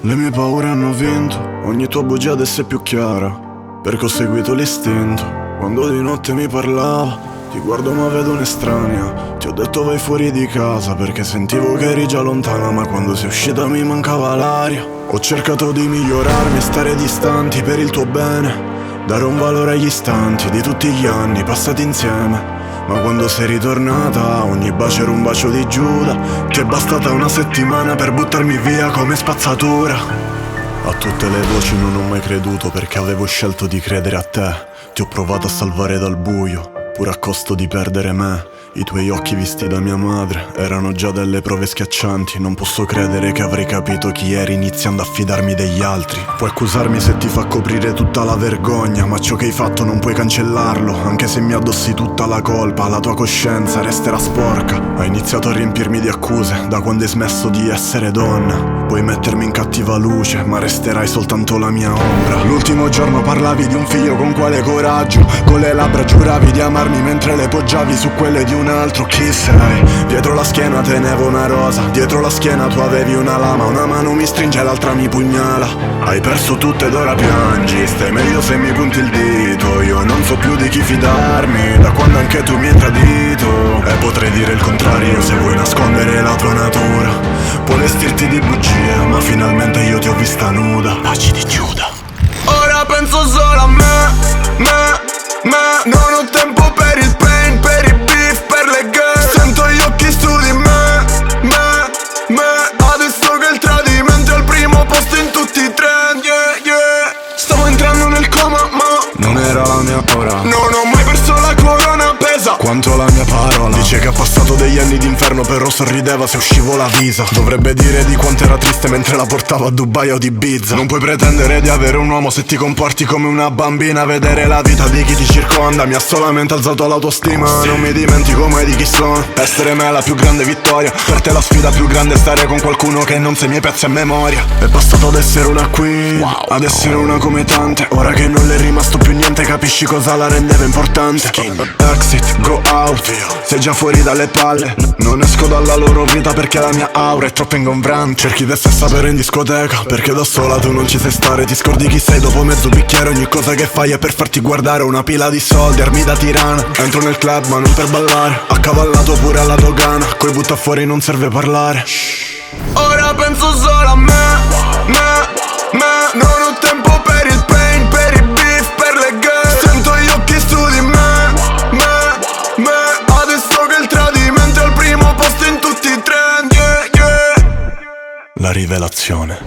Le mie paure hanno vinto, ogni tua bugia adesso è più chiara, perché ho seguito l'istinto. Quando di notte mi parlava, ti guardo ma vedo un'estranea. Ti ho detto vai fuori di casa perché sentivo che eri già lontana, ma quando sei uscita mi mancava l'aria. Ho cercato di migliorarmi e stare distanti per il tuo bene, dare un valore agli istanti di tutti gli anni passati insieme. Ma quando sei ritornata ogni bacio era un bacio di Giuda. Ti è bastata una settimana per buttarmi via come spazzatura. A tutte le voci non ho mai creduto perché avevo scelto di credere a te. Ti ho provato a salvare dal buio, pur a costo di perdere me. I tuoi occhi visti da mia madre erano già delle prove schiaccianti. Non posso credere che avrei capito chi eri iniziando a fidarmi degli altri. Puoi accusarmi se ti fa coprire tutta la vergogna, ma ciò che hai fatto non puoi cancellarlo. Anche se mi addossi tutta la colpa, la tua coscienza resterà sporca. Hai iniziato a riempirmi di accuse da quando hai smesso di essere donna. Puoi mettermi in cattiva luce, ma resterai soltanto la mia ombra. L'ultimo giorno parlavi di un figlio con quale coraggio, con le labbra giuravi di amarmi mentre le poggiavi su quelle di un altro. Chi sei? Dietro la schiena tenevo una rosa, dietro la schiena tu avevi una lama. Una mano mi stringe, l'altra mi pugnala. Hai perso tutto ed ora piangi, stai meglio se mi punti il dito. Io non so più di chi fidarmi, da quando anche tu mi hai tradito. E potrei dire il contrario se vuoi nascondere la tua natura. Puoi vestirti di bugie, ma finalmente io ti ho vista nuda. Baci di Giuda. Ora penso solo a me. Non ho tempo per il pain, per i beef, per le girl. Sento gli occhi su di me. Adesso che il tradimento è al primo posto in tutti i trend, yeah. Stavo entrando nel coma, ma non era la mia ora. non ho mai perso la corona, pesa quanto la mia parola. Dice che ha passato degli anni d'inferno, però sorrideva se uscivo la visa. Dovrebbe dire di quanto era triste mentre la portava a Dubai o di Ibiza. Non puoi pretendere di avere un uomo se ti comporti come una bambina. Vedere la vita di chi ti circonda mi ha solamente alzato l'autostima. Non mi dimentico mai di chi sono, essere me è la più grande vittoria. Per te la sfida più grande è stare con qualcuno che non sa i miei pezzi a memoria. È passato ad essere una qui, ad essere una come tante. Ora che non le è rimasto più niente, capisci cosa la rendeva importante. Exit, go out, sei già fuori dalle palle. Non esco dalla loro vita perché la mia aura è troppo ingombrante. Cerchi di sapere in discoteca perché da sola tu non ci sai stare. Ti scordi chi sei dopo mezzo bicchiere, ogni cosa che fai è per farti guardare una pila di soldi, armi da tirana. Entro nel club ma non per ballare, accavallato pure alla dogana. Coi butta fuori non serve parlare. ora penso solo a me. Non ho tempo per il pain, per i beef, per le girl. Sento gli occhi su di me. Adesso che il tradimento è al primo posto in tutti i trend, yeah. La rivelazione.